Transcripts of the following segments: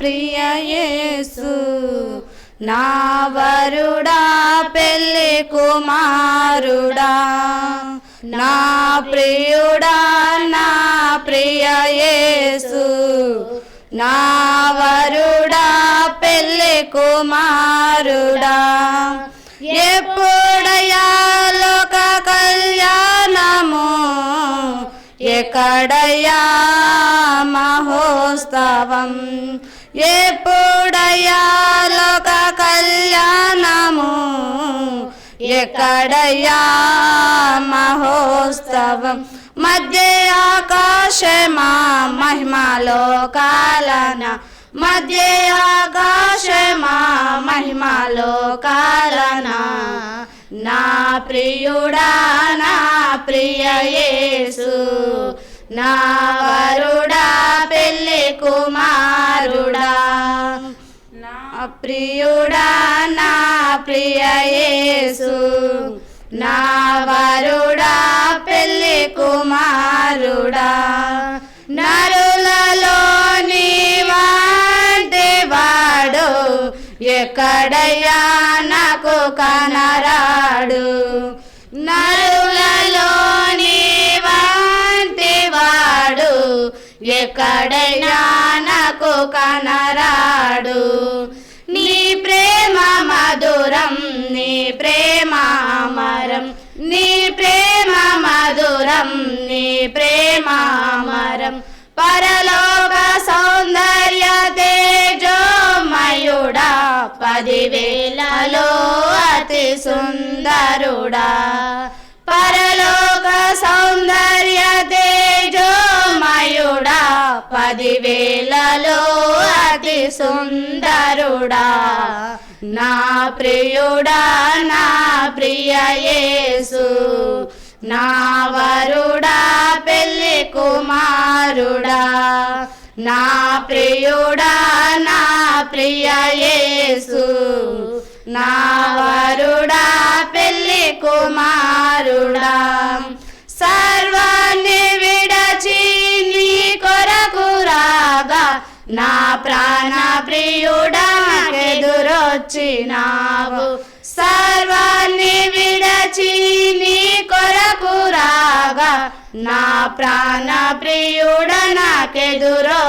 ప్రియ యేసు నా వరుడా పెళ్లి కుమారుడా నా ప్రియుడా నా ప్రియ యేసు నా వరుడా పెళ్లి కుమారుడా ఎప్పుడయ్యా లోక కళ్యాణము ఎక్కడయ్యా మహోత్సవం ఎప్పుడయ్యా లోక కళ్యాణము ఎక్కడయ్యా మహోత్సవం మధ్య ఆకాశమా మహిమలోకాలన మధ్య ఆకాశమా మహిమలోకాలన నా ప్రియుడా నా ప్రియ యేసు నా వరుడా పెళ్లి కుమారుడా నా ప్రియుడా నా ప్రియ యేసు నా వరుడా పెళ్లి కుమారుడా నరులలో నీవంటి వాడు ఎక్కడయ్యా నాకు కనరాడు నరులలో నీవంటి వాడు ఎక్కడైనా నాకు కనరాడు నీ ప్రేమ మధురం నీ ప్రేమ అమరం నీ ప్రేమ మధురం నీ ప్రేమ అమరం పరలోక సౌందర్య తేజోమయుడా 10,000లో అతి సుందరుడా పరలోక సౌందర్య తేజోమయుడా 10,000లో అతి సుందరుడా నా ప్రియుడా నా ప్రియ యేసు నా వరుడా పెళ్లి కుమారుడా నా ప్రియుడా నా ప్రియ యేసు నా వరుడా పెళ్లి కుమారుడా సర్వాన్ని విడచి నీ కొరకు రాగా నా ప్రాణ ప్రియుడా ఎదురొచ్చినావు సర్వాన్ని విడచి నీ కొరకు రాగా నా ప్రాణ ప్రియుడా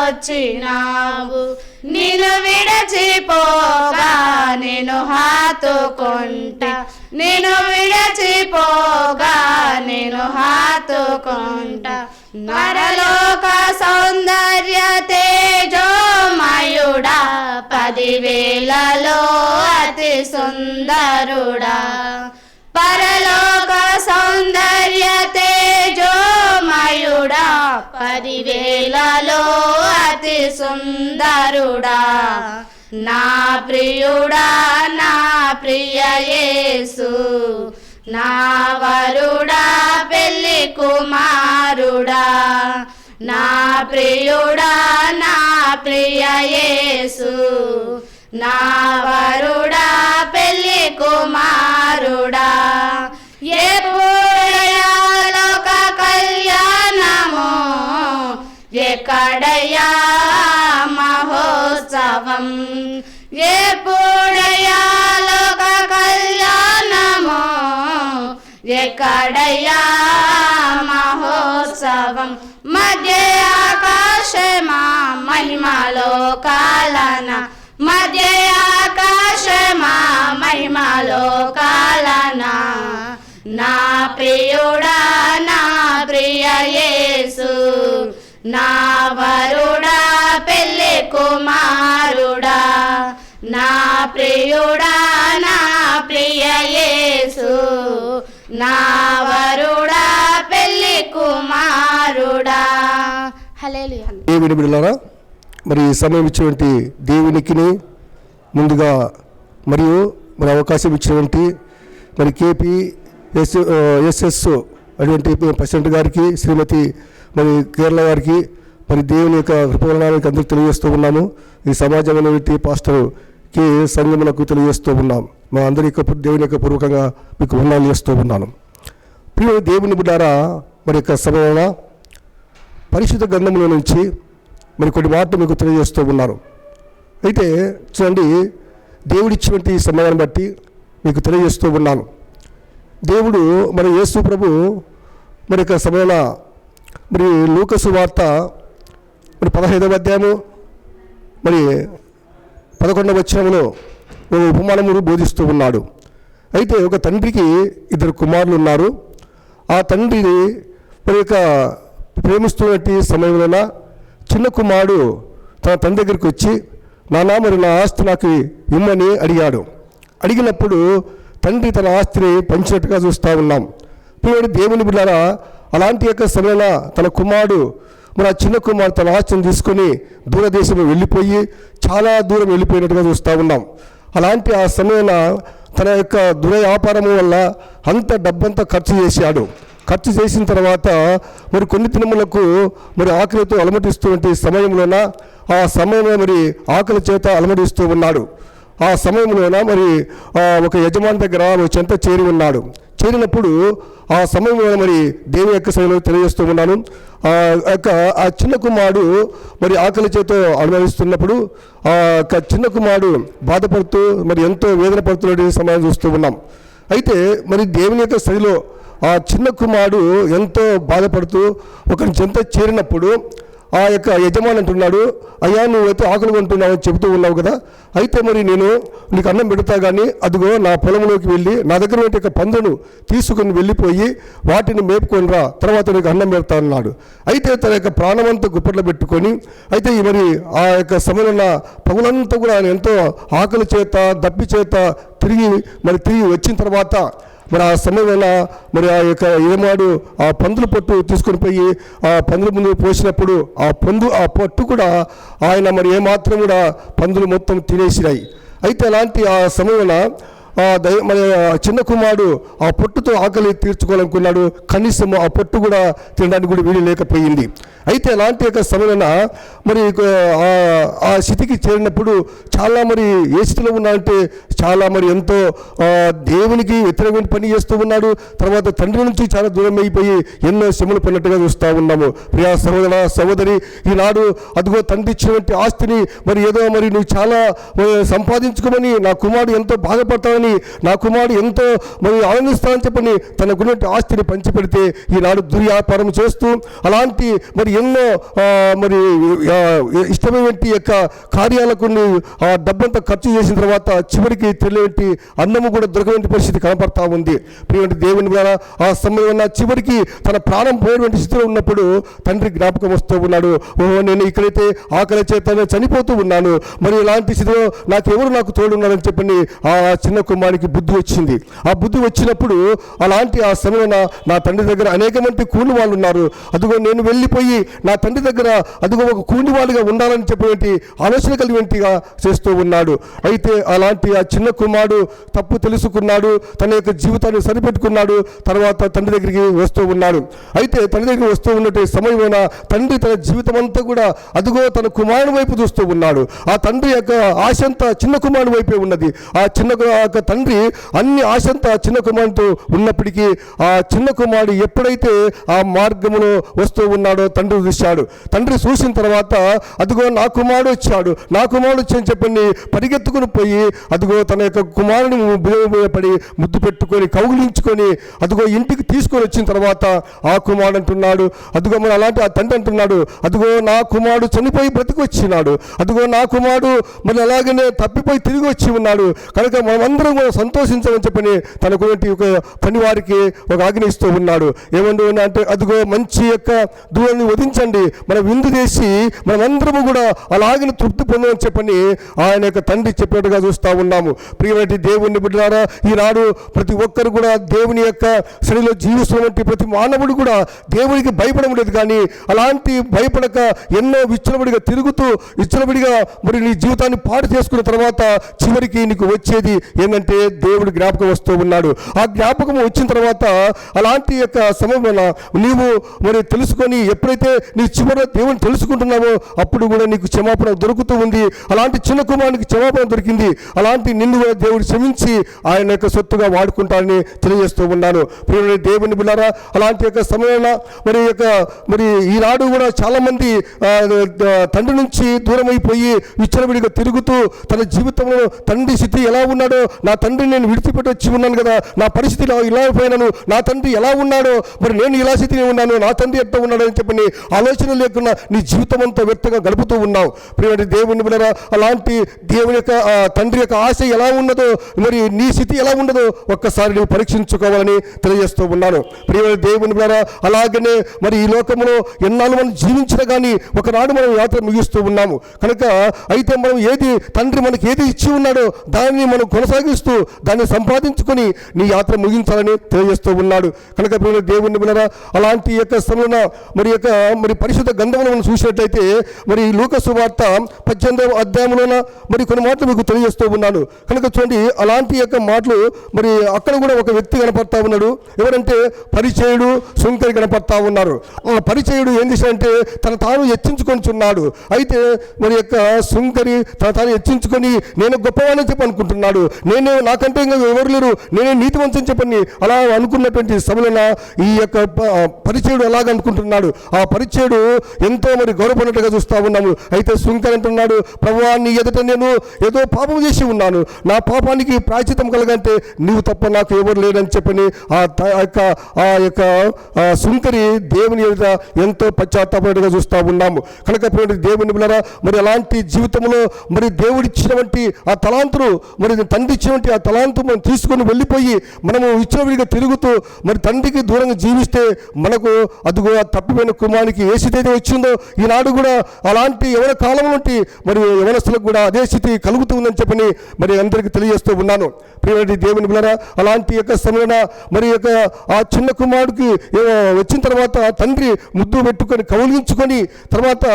నాకెదురొచ్చినావు నిన్ను విడచిపోగా నేను హాతుకుంటా నిన్ను విడచిపోగా నేను హాతుకుంటా పరలోక సౌందర్య తేజోమయుడా 10,000లో అతి సుందరుడా పరలోక సౌందర్య తేజోమయుడా 10,000లో అతి సుందరుడా నా ప్రియుడా నా ప్రియ యేసు నా వరుడా పెళ్లి కుమారుడా నా ప్రియుడా నా ప్రియ యేసు నా వరుడా పెళ్లి కుమారుడా ఎప్పుడయ్యా లోక కళ్యాణము ఎక్కడయ్యా మహోత్సవం ఎప్పుడయ్యా లోక కళ్యాణము ఎక్కడయ్యా మహోత్సవం మధ్య ఆకాశమా మహిమలోకాలన మధ్య ఆకాశమా మహిమలోకాలన నా ప్రియుడా నా ప్రియ యేసు నా వరుడా పెళ్లి కుమారుడా నా ప్రియుడా నా ప్రియ యేసు నా వరుడా పెళ్లి కుమారుడా హల్లెలూయా. దేవుని బిడ్డలారా, మరి సమయం ఇచ్చినటువంటి దేవునికి ముందుగా మరియు మరి అవకాశం ఇచ్చినటువంటి మరి KPSS అటువంటి ప్రెసిడెంట్ గారికి శ్రీమతి మరి కేరళ గారికి మరి దేవుని యొక్క కృపణానికి అందరూ తెలియజేస్తూ ఉన్నాము. ఈ సమాజంలో పాస్టర్ కి సంఘములకు తెలియజేస్తూ ఉన్నాం. మా అందరి యొక్క దేవుని యొక్క పూర్వకంగా మీకు వందనాలు చేస్తూ ఉన్నాను. ప్రియ దేవుని బిడ్డారా, మరి యొక్క సమయంలో పరిశుద్ధ గ్రంథముల నుంచి మరి కొన్ని మాటలు మీకు తెలియజేస్తూ ఉన్నారు. అయితే చూడండి, దేవుడిచ్చినటువంటి ఈ సమయాన్ని బట్టి మీకు తెలియజేస్తూ ఉన్నాను. దేవుడు మరి యేసు ప్రభు మరి యొక్క సమయంలో మరి లూకా సువార్త మరి 15వ అధ్యాయము మరి 11వ వచనంలో ఒక ఉపమానమును బోధిస్తూ ఉన్నాడు. అయితే ఒక తండ్రికి 2 కుమారులు ఉన్నారు. ఆ తండ్రి మరి యొక్క ప్రేమిస్తున్నటువంటి సమయంలో చిన్న కుమారుడు తన తండ్రి దగ్గరికి వచ్చి, నాన్న మరి నా ఆస్తి నాకు ఇమ్మని అడిగాడు. అడిగినప్పుడు తండ్రి తన ఆస్తిని పంచినట్టుగా చూస్తూ ఉన్నాం. పిల్లడు దేవుని బిడ్డలారా, అలాంటి యొక్క సమయంలో తన కుమారుడు మరి ఆ చిన్న కుమారుడు తన ఆస్తిని తీసుకొని దూరదేశంలో వెళ్ళిపోయి చాలా దూరం వెళ్ళిపోయినట్టుగా చూస్తూ ఉన్నాం. అలాంటి ఆ సమయంలో తన యొక్క దుర్వ్యాపారము వల్ల అంత డబ్బంతా ఖర్చు చేశాడు. ఖర్చు చేసిన తర్వాత మరి కొన్ని దినములకు మరి ఆకలితో అలమటిస్తున్న సమయంలోన ఆ సమయంలో మరి ఆకలి చేత అలమటిస్తూ ఉన్నాడు. ఆ సమయంలోన మరి ఒక యజమాని దగ్గర చెంత చేరి ఉన్నాడు. చేరినప్పుడు ఆ సమయంలో మరి దేవుని యొక్క సమయంలో తెలియజేస్తూ ఉన్నాను. ఆ చిన్న కుమారుడు మరి ఆకలి చేత అనుభవిస్తున్నప్పుడు ఆ యొక్క చిన్న కుమారుడు బాధపడుతూ మరి ఎంతో వేదన పడుతున్న సమయం చూస్తూ ఉన్నాం. అయితే మరి దేవుని యొక్క స్థితిలో ఆ చిన్న కుమారుడు ఎంతో బాధపడుతూ ఒకరి చెంత చేరినప్పుడు ఆ యొక్క యజమాని అంటున్నాడు, అయ్యా నువ్వైతే ఆకలి కొంటున్నావు అని చెబుతూ ఉన్నావు కదా, అయితే మరి నేను నీకు అన్నం పెడతా కానీ అదిగో నా పొలంలోకి వెళ్ళి నా దగ్గర యొక్క పందును తీసుకుని వెళ్ళిపోయి వాటిని మేపుకొని రా, తర్వాత నీకు అన్నం పెడతా అన్నాడు. అయితే తన యొక్క ప్రాణమంతా గుప్పట్లో పెట్టుకొని అయితే మరి ఆ యొక్క సమయంలో పగులంతా కూడా ఆయన ఎంతో ఆకలి చేత దప్పి చేత తిరిగి వచ్చిన తర్వాత మరి ఆ సమయంలో మరి ఆ యొక్క ఏమాడు ఆ పందుల పొట్టు తీసుకొని పోయి ఆ పందుల ముందు పోసినప్పుడు ఆ పొట్టు కూడా ఆయన మరి ఏమాత్రం కూడా పందులు మొత్తం తినేసినాయి. అయితే అలాంటి ఆ సమయంలో మరి చిన్న కుమారుడు ఆ పొట్టుతో ఆకలి తీర్చుకోవాలనుకున్నాడు. కనీసం ఆ పొట్టు కూడా తినడానికి కూడా వీలు లేకపోయింది. అయితే అలాంటి యొక్క సమయంలో మరి ఆ స్థితికి చేరినప్పుడు చాలా మరి ఏ స్థితిలో ఉన్నాడంటే చాలా మరి ఎంతో దేవునికి వ్యతిరేకమైన పని చేస్తూ ఉన్నాడు. తర్వాత తండ్రి నుంచి చాలా దూరం అయిపోయి ఎన్నో శ్రమలు పడినట్టుగా చూస్తూ ఉన్నాము. ప్రియా సహోదర సహోదరి, ఈనాడు అదిగో తండ్రి ఇచ్చినటువంటి ఆస్తిని మరి ఏదో మరి నువ్వు చాలా సంపాదించుకోమని నా కుమారుడు ఎంతో బాధపడతానని నా కుమారుడు ఎంతో మరి ఆనందిస్తానని చెప్పని తనకున్నటువంటి ఆస్తిని పంచిపెడితే ఈనాడు దుర్వ్యాపారం చేస్తూ అలాంటి మరి ఎన్నో మరి ఇష్టమైనటువంటి యొక్క కార్యాలకు డబ్బంతా ఖర్చు చేసిన తర్వాత చివరికి తెలియని అన్నము కూడా దొరకని పరిస్థితి కనపడతా ఉంది. ప్రియమైన దేవుని ద్వారా ఆ సమయంలో చివరికి తన ప్రాణం పోయినటువంటి స్థితిలో ఉన్నప్పుడు తండ్రి జ్ఞాపకం వస్తూ ఉన్నాడు. ఓహో, నేను ఇక్కడైతే ఆకలి చేత చనిపోతూ ఉన్నాను, మరి ఇలాంటి స్థితిలో నాకు తోడున్నారని చెప్పని ఆ చిన్న కుమారునికి బుద్ధి వచ్చింది. ఆ బుద్ధి వచ్చినప్పుడు అలాంటి ఆ సమయంలో నా తండ్రి దగ్గర అనేక మంది కూలి వాళ్ళు ఉన్నారు, అదిగో నేను వెళ్ళిపోయి నా తండ్రి దగ్గర అదిగో ఒక కూలి వాళ్ళుగా ఉండాలని చెప్పేటి ఆలోచన కలిగినట్టుగా చేస్తూ ఉన్నాడు. అయితే అలాంటి ఆ చిన్న కుమారుడు తప్పు తెలుసుకున్నాడు, తన యొక్క జీవితాన్ని సరిపెట్టుకున్నాడు. తర్వాత తండ్రి దగ్గరికి వస్తూ ఉన్నాడు. అయితే తండ్రి దగ్గర వస్తూ ఉన్నటువంటి సమయమైనా తండ్రి తన జీవితం అంతా కూడా అదిగో తన కుమారుని వైపు చూస్తూ ఉన్నాడు. ఆ తండ్రి యొక్క ఆశ అంతా చిన్న కుమారుని వైపే ఉన్నది. ఆ చిన్న తండ్రి అన్ని ఆశంతా చిన్న కుమారునితో ఉన్నప్పటికీ ఆ చిన్న కుమారుడు ఎప్పుడైతే ఆ మార్గములో వస్తూ ఉన్నాడో తండ్రి చూశాడు. తండ్రి చూసిన తర్వాత అదిగో నా కుమారుడు వచ్చాడు అని చెప్పని పరిగెత్తుకుని పోయి అదిగో తన యొక్క కుమారుని పడి ముద్దు పెట్టుకొని కౌగిలించుకొని అదిగో ఇంటికి తీసుకొని వచ్చిన తర్వాత ఆ కుమారుడు అంటున్నాడు, అదిగో మరి అలాంటి ఆ తండ్రి అంటున్నాడు, అదిగో నా కుమారుడు చనిపోయి బ్రతికి వచ్చినాడు, అదిగో నా కుమారుడు మరి అలాగనే తప్పిపోయి తిరిగి వచ్చి ఉన్నాడు, కనుక మనమందరం కూడా సంతోషించమని చెప్పని తనకు ఒక పని వారికి ఒక ఆజ్ఞ ఇస్తూ ఉన్నాడు. ఏమంటూ అంటే అదిగో మంచి యొక్క దూరాన్ని వధించండి, మన విందు చేసి మనమందరము కూడా అలాగే తృప్తి పొందమని చెప్పని ఆయన యొక్క తండ్రి చెప్పినట్టుగా చూస్తూ ఉన్నాము. ప్రియమైన దేవుని బిడ్డలారా, ఈనాడు ప్రతి ఒక్కరు కూడా దేవుని యొక్క శరీరంలో జీవిస్తున్నటువంటి ప్రతి మానవుడు కూడా దేవునికి భయపడడం లేదు. కానీ అలాంటి భయపడక ఎన్నో విచ్చలబడిగా తిరుగుతూ విచ్చలబడిగా మరి నీ జీవితాన్ని పాడు చేసుకున్న తర్వాత చివరికి నీకు వచ్చేది ఏంటంటే దేవుడు జ్ఞాపకం వస్తూ ఉన్నాడు. ఆ జ్ఞాపకం వచ్చిన తర్వాత అలాంటి యొక్క సమయంలో నీవు మరి తెలుసుకొని ఎప్పుడైతే ఎప్పుడైతే నీ చివరిలో దేవుని తెలుసుకుంటున్నావో అప్పుడు కూడా నీకు క్షమాపణ దొరుకుతూ ఉంది. అలాంటి చిన్న కుమారునికి క్షమాపణ దొరికింది. అలాంటి నిన్ను కూడా దేవుడు క్షమించి ఆయన యొక్క సొత్తుగా వాడుకుంటానని తెలియజేస్తూ ఉన్నాను. ప్రియమైన దేవుని బిడ్డలారా, అలాంటి యొక్క సమయంలో మరి ఈనాడు కూడా చాలామంది తండ్రి నుంచి దూరం అయిపోయి విచ్చలవిడిగా తిరుగుతూ తన జీవితంలో తండ్రి స్థితి ఎలా ఉన్నాడో, నా తండ్రిని నేను విడిచిపెట్టి వచ్చి ఉన్నాను కదా, నా పరిస్థితి ఇలా అయిపోయినాను, నా తండ్రి ఎలా ఉన్నాడో, మరి నేను ఇలా స్థితిని ఉన్నాను, నా తండ్రి ఎట్లా ఉన్నాడు అని చెప్పి ఆలోచన లేకుండా నీ జీవితం అంతా వ్యర్థంగా గడుపుతూ ఉన్నావు. ప్రియమైన దేవుని బిడ్డలారా, అలాంటి దేవుని యొక్క తండ్రి యొక్క ఆశ ఎలా ఉన్నదో, మరి నీ స్థితి ఎలా ఉండదో ఒక్కసారి నువ్వు పరీక్షించుకోవాలని తెలియజేస్తూ ఉన్నాను. ప్రియమైన దేవుని బిడ్డలారా, అలాగనే మరి ఈ లోకంలో ఎన్నాళ్ళు మనం జీవించినా కానీ ఒకనాడు మనం యాత్ర ముగిస్తూ ఉన్నాము కనుక అయితే మనం తండ్రి మనకి ఏది ఇచ్చి ఉన్నాడో దాన్ని మనం కొనసాగిస్తూ దాన్ని సంపాదించుకొని నీ యాత్ర ముగించాలని తెలియజేస్తూ ఉన్నాడు. కనుక ప్రియమైన దేవుని బిడ్డలారా, అలాంటి యొక్క సమయంలో మరి పరిశుద్ధ గ్రంథంలో మనం చూసినట్లయితే మరి లూకా సువార్త 18వ అధ్యాయంలోన మరి కొన్ని మాటలు మీకు తెలియజేస్తూ ఉన్నాను. కనుక చూడండి, అలాంటి యొక్క మాటలు మరి అక్కడ కూడా ఒక వ్యక్తి కనపడతా ఉన్నాడు. ఎవరంటే పరిచయుడు, సుంకరి కనపడతా ఉన్నారు. ఆ పరిచయుడు ఏం చేశాడంటే తాను హెచ్చించుకొనిచున్నాడు. అయితే మరి యొక్క సుంకరి తాను హెచ్చించుకొని నేను గొప్పవాడని చెప్పి అనుకుంటున్నాడు. నాకంటే ఇంకా ఎవరు లేరు, నేనే నీతివంతని చెప్పని అలా అనుకున్నటువంటి సమయంలో ఈ యొక్క పరిచయుడు అలాగ అనుకుంటున్నాడు. ఆ పరిచయుడు ఎంతో మరి గౌరవపడినట్టుగా చూస్తూ ఉన్నాము. అయితే సుంకరి అంటున్నాడు, ప్రభువా, నీ ఎదుట నేను ఏదో పాపం చేసి ఉన్నాను, నా పాపానికి ప్రాయశ్చిత్తం కలగంటే నీవు తప్ప నాకు ఎవరు లేడని చెప్పని ఆ యొక్క సుంకరి దేవుని ఎదుట ఎంతో పశ్చాత్తాపడిగా చూస్తూ ఉన్నాము. కనుక దేవుని బిడ్డలారా, మరి అలాంటి జీవితంలో మరి దేవుడిచ్చినటువంటి ఆ తలాంతును, మరి తండ్రి ఇచ్చినటువంటి ఆ తలాంతు మనం తీసుకొని వెళ్ళిపోయి మనము విచ్చలవిడిగా తిరుగుతూ మరి తండ్రికి దూరంగా జీవిస్తే మనకు అదిగో తప్పిపోయిన కుమారునికి ఏ స్థితి అయితే వచ్చిందో ఈనాడు కూడా అలాంటి యవన కాలం నుండి మరి యవనస్తులకు కూడా అదే స్థితి కలుగుతుందని చెప్పని మరి అందరికీ తెలియజేస్తూ ఉన్నాను. ప్రియమైన దేవుని బిడ్డలారా, అలాంటి యొక్క సమయంలో మరి యొక్క ఆ చిన్న కుమారుడికి వచ్చిన తర్వాత తండ్రి ముద్దు పెట్టుకొని కౌలించుకొని తర్వాత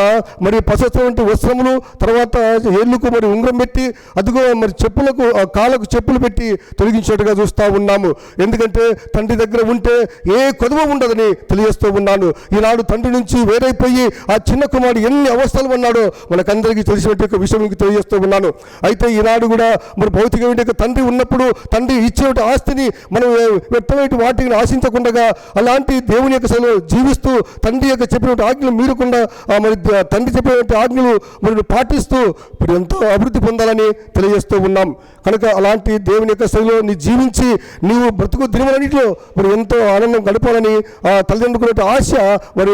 మరి పసటువంటి వస్త్రములు, తర్వాత ఏళ్ళకు మరి ఉంగరం పెట్టి అదిగో మరి చెప్పులకు కాళ్ళకు చెప్పులు పెట్టి తొలగించేట్టుగా చూస్తూ ఉన్నాము. ఎందుకంటే తండ్రి దగ్గర ఉంటే ఏ కొదవ ఉండదని తెలియజేస్తూ ఉన్నాను. ఈనాడు తండ్రి నుంచి వేరైపోయి ఆ చిన్న కుమారుడు ఎన్ని అవస్థలు ఉన్నాడో మనకందరికీ తెలిసినట్టు విషయం తెలియజేస్తూ ఉన్నాను. అయితే ఈనాడు కూడా మరి భౌతికమైన తండ్రి ఉన్నప్పుడు తండ్రి ఇచ్చిన ఆస్తిని మనం వ్యర్థమైన వాటిని ఆశించకుండా అలాంటి దేవుని యొక్క సెలవు జీవిస్తూ తండ్రి యొక్క చెప్పినటువంటి ఆజ్ఞలు మీరకుండా మరి తండ్రి చెప్పినటువంటి ఆజ్ఞలు మరి పాటిస్తూ ఇప్పుడు ఎంతో అభివృద్ధి పొందాలని తెలియజేస్తూ ఉన్నాం. కనుక అలాంటి దేవుని యొక్క శైలిలో నీ జీవించి నీవు బ్రతుకు దినములన్నింటిలో మరి ఎంతో ఆనందం గడపాలని తల్లిదండ్రుకునే ఆశ మరి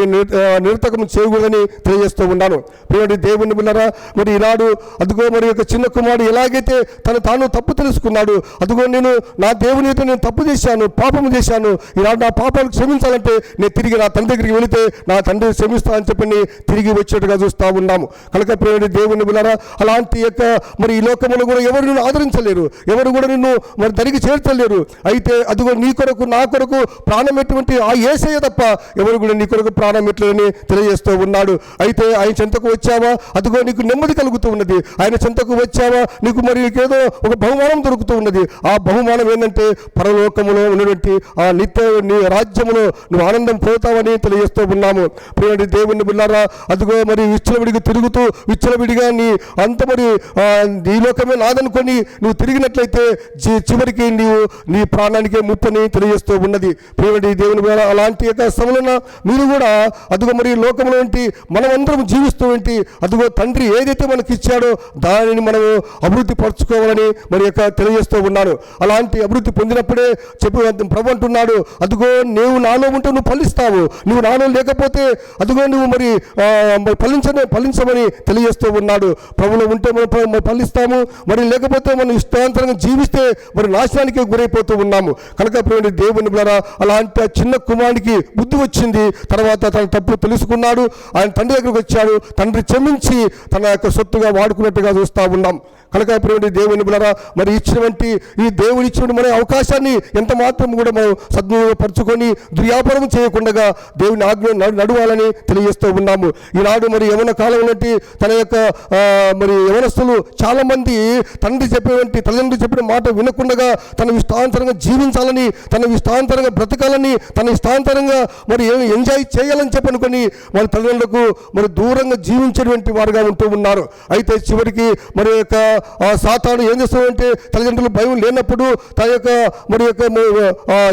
నిరర్థకం చేయకూడదని తెలియజేస్తూ ఉన్నాను. ప్రియమైన దేవుని బిడ్డలారా, మరి ఈనాడు అదిగో మరి యొక్క చిన్న కుమారుడు ఎలాగైతే తాను తప్పు తెలుసుకున్నాడు, అదిగో నేను నా దేవుని అయితే నేను తప్పు చేశాను, పాపము చేశాను, ఈనాడు నా పాపాలకు క్షమించాలంటే నేను తిరిగి నా తండ్రి దగ్గరికి వెళితే నా తండ్రి క్షమిస్తా అని చెప్పి తిరిగి వచ్చేట్టుగా చూస్తూ ఉన్నాము. కనుక ప్రియమైన దేవుని బిడ్డలారా, అలాంటి యొక్క మరి ఈ లోకంలో కూడా ఎవరు నిన్ను ఆదరించలేరు, ఎవరు కూడా నిన్ను మరి దరికి చేర్చలేరు. అయితే అదిగో నీ కొరకు నా కొరకు ప్రాణం ఎటువంటి ఆ యేసయ్య తప్ప ఎవరు కూడా నీ కొరకు ప్రాణం ఎట్లేదని తెలియజేస్తూ ఉన్నాడు. అయితే ఆయన చెంతకు వచ్చావా, అదిగో నీకు నెమ్మది కలుగుతూ ఉన్నది. ఆయన చెంతకు వచ్చావా, నీకు మరి నీకేదో ఒక బహుమానం దొరుకుతూ ఉన్నది. ఆ బహుమానం ఏంటంటే పరలోకములో ఉన్నటువంటి ఆ నిత్య నీ రాజ్యములో నువ్వు ఆనందం పోతావని తెలియజేస్తూ ఉన్నాము. ప్రియమైన దేవుని బిడ్డలారా, అదిగో మరి విచ్చలవిడిగా తిరుగుతూ విచ్చలవిడిగా నీ అంత మరి ఈ లోకమే నాదనుకొని నువ్వు తిరిగినట్లయితే చివరికి నీవు నీ ప్రాణానికే ముప్పని తెలియజేస్తూ ఉన్నది. ప్రియమైన దేవుని బిడ్డలారా, అలాంటి యొక్క సమయంలో మీరు కూడా అదిగో మరి లోకంలో ఏంటి మనమందరం జీవిస్తూ ఏంటి అదిగో తండ్రి ఏదైతే మనకి ఇచ్చాడో దానిని మనము అభివృద్ధి పరచుకోవాలని మరి యొక్క తెలియజేస్తూ ఉన్నాను. అలాంటి అభివృద్ధి పొందినప్పుడే ప్రభు అంటున్నాడు, అదిగో నీవు నాలో ఉంటే నువ్వు ఫలిస్తావు, నువ్వు నాలో లేకపోతే అదిగో నువ్వు మరి ఫలించమని తెలియజేస్తూ ఉన్నాడు. ప్రభులో ఉంటే మనం ఫలిస్తాము, మరి లేకపోతే మనం ఇష్టాంతరంగా జీవిస్తే మరి నాశనానికి గురైపోతూ ఉన్నాము. కనుక ప్రియమైన దేవుని బిడ్డలారా, అలాంటి చిన్న కుమారుడికి బుద్ధి వచ్చింది. తర్వాత తన తప్పు తెలుసుకున్నాడు, ఆయన తండ్రి దగ్గరికి వచ్చాడు, తండ్రి క్షమించి తన యొక్క సొత్తుగా వాడుకున్నట్టుగా చూస్తూ ఉన్నాం. కనుక ప్రియమైన దేవుని బిడ్డలారా, మరి ఇచ్చినటువంటి ఈ దేవుడు ఇచ్చిన మన అవకాశాన్ని ఎంత మాత్రం కూడా మనం సద్వినియోగపరచుకొని దుర్వ్యాపారం చేయకుండా దేవుని ఆజ్ఞ నడవాలని తెలియజేస్తూ ఉన్నాము. ఈనాడు మరి యవన కాలం నుండి తన యొక్క మరి యవనస్తులు చాలా మంది తండ్రి చెప్పేటువంటి తల్లిదండ్రులు చెప్పిన మాట వినకుండా తన ఇష్టాంతరంగా జీవించాలని, తన ఇష్టాంతరంగా బ్రతకాలని, తన ఇష్టాంతరంగా మరి ఎంజాయ్ చేయాలని చెప్పి చెప్పనుకొని వాళ్ళ తల్లిదండ్రులకు మరి దూరంగా జీవించేటువంటి వారుగా ఉంటూ ఉన్నారు. అయితే చివరికి మరి యొక్క సాతాను ఏం చేస్తాడంటే తల్లిదండ్రులు భయం లేనప్పుడు తన యొక్క మరి యొక్క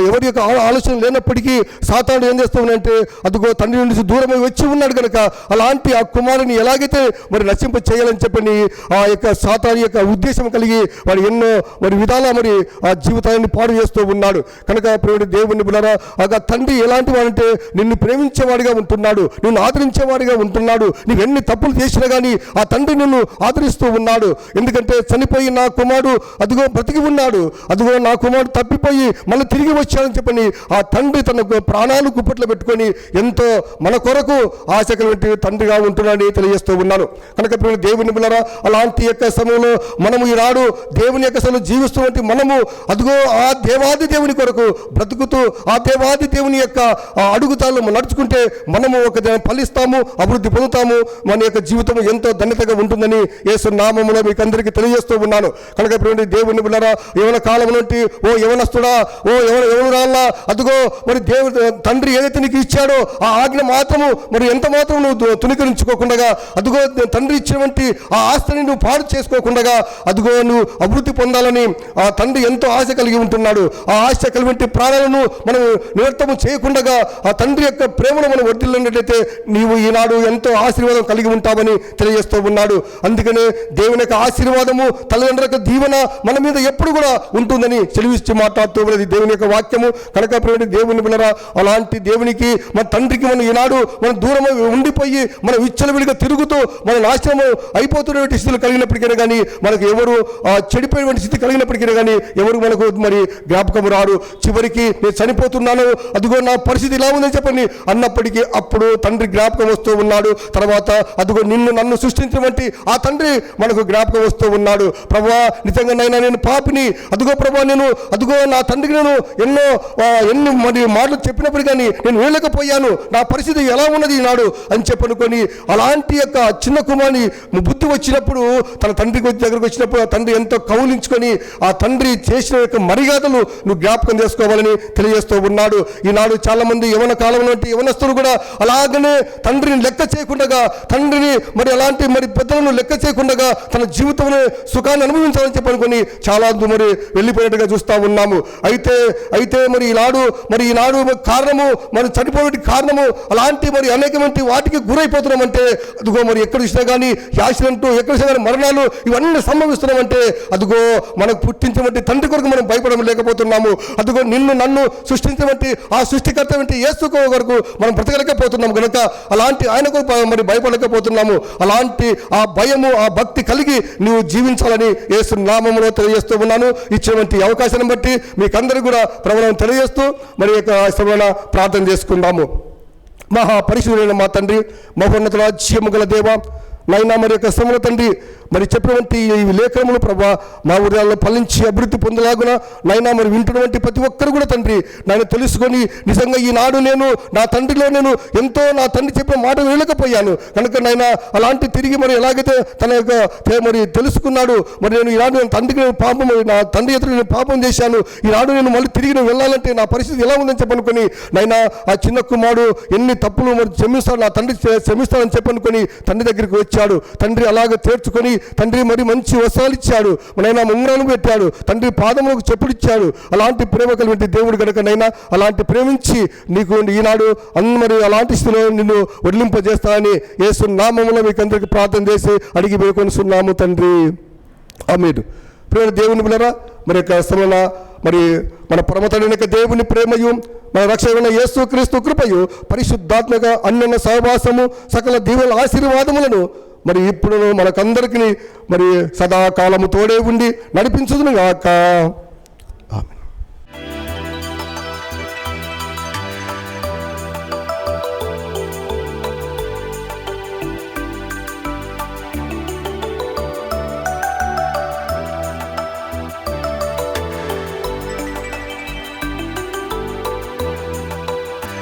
ఎవరి యొక్క ఆలోచన లేనప్పటికీ సాతాను ఏం చేస్తాడంటే అదిగో తండ్రి నుంచి దూరమై వచ్చి ఉన్నాడు కనుక అలాంటి ఆ కుమారుని ఎలాగైతే మరి నశింప చేయాలని చెప్పని ఆ యొక్క సాతాను యొక్క ఉద్దేశం కలిగి వాడు ఎన్నో మరి విధాలా మరి ఆ జీవితాన్ని పాడు చేస్తూ ఉన్నాడు. కనుక ప్రేమ దేవుని బిడ్డలారా, ఆ తండ్రి ఎలాంటి వాడంటే నిన్ను ప్రేమించేవాడిగా ఉంటున్నాడు, నిన్ను ఆదరించేవాడిగా ఉంటున్నాడు. నీవు ఎన్ని తప్పులు చేసినా కానీ ఆ తండ్రి నిన్ను ఆదరిస్తూ ఉన్నాడు. ఎందుకంటే చనిపోయి నా కుమారుడు అదిగో బ్రతికి ఉన్నాడు, అదిగో నా కుమారుడు తప్పిపోయి మళ్ళీ తిరిగి వచ్చాడని చెప్పని ఆ తండ్రి తన ప్రాణాలు కుప్పట్లో పెట్టుకొని ఎంతో మన కొరకు ఆశ కలిగిన తండ్రిగా ఉంటున్నాడని తెలియజేస్తూ ఉన్నాను. కనుక దేవుని బిడ్డలారా, అలాంటి యొక్క సమయంలో మనము ఈనాడు దేవుని యొక్క సమయంలో జీవిస్తున్నటువంటి మనము అదిగో ఆ దేవాది దేవుని కొరకు బ్రతుకుతూ ఆ దేవాది దేవుని యొక్క అడుగుతాలు నడుచుకుంటే మనము ఒక ఫలిస్తాము, అభివృద్ధి పొందుతాము. మన యొక్క జీవితం ఎంతో ధన్యతగా ఉంటుందని యేసు నామములో మీకు అందరికీ తెలియజేస్తూ ఉన్నాను. కనుక దేవుని బిడ్డలారా, యవన కాలం నుండి ఓ యవనస్తుడా, ఓ యవనురాల్లా, అదిగో మరి దేవుడు తండ్రి ఏదైతే నీకు ఇచ్చాడో ఆ ఆజ్ఞ మాత్రము మరి ఎంత మాత్రం నువ్వు తుణీకరించుకోకుండా అదిగో తండ్రి ఇచ్చినటువంటి ఆ ఆస్తిని నువ్వు పాడు చేసుకోకుండా అదిగో నువ్వు అభివృద్ధి పొందాలని ఆ తండ్రి ఎంతో ఆశ కలిగి ఉంటున్నాడు. ఆ ఆశ కలిగిన ప్రాణాలను మనం నివర్తము చేయకుండా ఆ తండ్రి యొక్క ప్రేమను మనం వర్ధిల్లినట్లయితే నీవు ఈనాడు ఎంతో ఆశీర్వాదం కలిగి ఉంటావని తెలియజేస్తూ ఉన్నాడు. అందుకనే దేవుని యొక్క ఆశీర్వాదము తల్లిదండ్రుల యొక్క దీవెన మన మీద ఎప్పుడు కూడా ఉంటుందని సెలవిచ్చి మాట్లాడుతూ ఉన్నది దేవుని యొక్క వాక్యము. కనుక దేవుని బిడ్డలారా, అలాంటి దేవునికి మన తండ్రికి మనం ఈనాడు మనం దూరం ఉండిపోయి మనం విచ్చలవిడిగా తిరుగుతూ మన నాశనం అయిపోతున్నటువంటి స్థితులు కలిగినప్పటికీ కానీ మనకు ఎవరు చెడిపోయినటువంటి స్థితి కలిగినప్పటికీ కానీ ఎవరు మనకు మరి జ్ఞాపకం రారు. చివరికి నేను చనిపోతున్నాను, అదిగో నా పరిస్థితి ఇలా ఉందని చెప్పండి అన్నప్పటికీ అప్పుడు తండ్రి జ్ఞాపకం వస్తూ ఉన్నాడు. తర్వాత అదిగో నన్ను సృష్టించినటువంటి ఆ తండ్రి మనకు జ్ఞాపకం వస్తూ ఉన్నాడు. ప్రభువా, నిజంగా నేను పాపిని, అదిగో ప్రభువా, అదిగో నా తండ్రికి నేను ఎన్ని మరి మాటలు చెప్పినప్పుడు కానీ నేను వేయలేకపోయాను, నా పరిస్థితి ఎలా ఉన్నది ఈనాడు అని చెప్పనుకొని అలాంటి యొక్క చిన్న కుమారుని బుద్ధి వచ్చినప్పుడు తన తండ్రికి దగ్గరకు వచ్చినప్పుడు ఆ తండ్రి ఎంతో కౌలించుకొని ఆ తండ్రి చేసిన యొక్క మర్యాదలు నువ్వు జ్ఞాపకం చేసుకోవాలని తెలియజేస్తూ ఉన్నాడు. ఈనాడు చాలా మంది యవన కాలంలో యవనస్తులు కూడా అలాగనే తండ్రిని లెక్క చేయకుండా తండ్రిని మరి అలాంటి మరి పెద్దలను లెక్క చేయకుండా తన జీవితంలో సుఖాన్ని అనుభవించాలని చెప్పనుకొని చాలా మరి వెళ్ళిపోయినట్టుగా చూస్తూ ఉన్నాము. అయితే మరి ఈనాడు కారణము మరి చనిపోయే కారణము అలాంటి మరి అనేకమంది వాటికి గురైపోతున్నామంటే అదిగో మరి ఎక్కడ చూసినా కానీ యాక్సిడెంట్, ఎక్కడ చూసినా కానీ మరణాలు ఇవన్నీ సంభవిస్తున్నామంటే అదిగో మనకు పుట్టించబట్టి తండ్రి కొరకు మనం భయపడడం లేకపోతున్నాము. అదిగో నన్ను సృష్టించబట్టి ఆ సృష్టికర్త వంటి యేసు కొరకు మనం బ్రతకలేకపోతున్నాము. కనుక అలాంటి ఆయనకు మరి భయపడలేకపోతున్నాము. అలాంటి ఆ భయము ఆ భక్తి కలిగి నీవు జీవించాలని యేసు నామములో తెలియజేస్తూ ఉన్నాను. ఇచ్చినటువంటి అవకాశాన్ని బట్టి మీకందరికీ కూడా ప్రభువును తెలియజేస్తూ మరి యొక్క ప్రార్థన చేసుకుందాము. మహాపరిశుద్ధుడైన మా తండ్రి, మహోన్నత రాజ్యము గల దేవ, నైనా మరి యొక్క సమల తండ్రి మరి చెప్పినటువంటి ఈ లేఖనములు ప్రభా మా ఊరిలో ఫలించి అభివృద్ధి పొందలాగున నైనా మరి వింటున్నటువంటి ప్రతి ఒక్కరు కూడా తండ్రి నేను తెలుసుకొని నిజంగా ఈనాడు నేను నా తండ్రిలో నేను ఎంతో నా తండ్రి చెప్పిన మాట వినలేకపోయాను కనుక నైనా అలాంటి తిరిగి మరి ఎలాగైతే తన యొక్క మరి తెలుసుకున్నాడు మరి నేను ఈనాడు నేను తండ్రికి నేను పాపం నా తండ్రి ఎదురు నేను పాపం చేశాను, ఈనాడు నేను మళ్ళీ తిరిగి నేను వెళ్ళాలంటే నా పరిస్థితి ఎలా ఉందని చెప్పనుకొని నైనా ఆ చిన్న కుమారుడు ఎన్ని తప్పులు మరి క్షమిస్తాడు, నా తండ్రి క్షమిస్తాడని చెప్పనుకొని తండ్రి దగ్గరికి వచ్చాడు. తండ్రి అలాగే తీర్చుకొని తండ్రి మరి మంచి వస్త్రాలు ఇచ్చాడు, నైనా ఉంగరాలు పెట్టాడు, తండ్రి పాదములకు చెప్పుడిచ్చాడు. అలాంటి ప్రేమ కలిగిన దేవుడు కనుక నైనా అలాంటి ప్రేమించి నీకు ఈనాడు మరి అలాంటి స్థితిలో నిన్ను వదిలింపజేస్తానని యేసు నామములో మీకు అందరికీ ప్రార్థన చేసి అడిగి వేడుకొనిస్తున్నాము తండ్రి, ఆమేన్. ప్రియ దేవుని బిడ్డలారా, మరి యొక్క సమయంలో మరి మన పరమతండ్రి దేవుని ప్రేమయు మన రక్షకుడైన యేసుక్రీస్తు కృపయు పరిశుద్ధాత్మక అన్యోన్య సహవాసము సకల దీవెనల ఆశీర్వాదములను మరి ఇప్పుడు మనకందరికీ మరి సదాకాలము తోడే ఉండి నడిపించుదును గాక. ఆమేన్.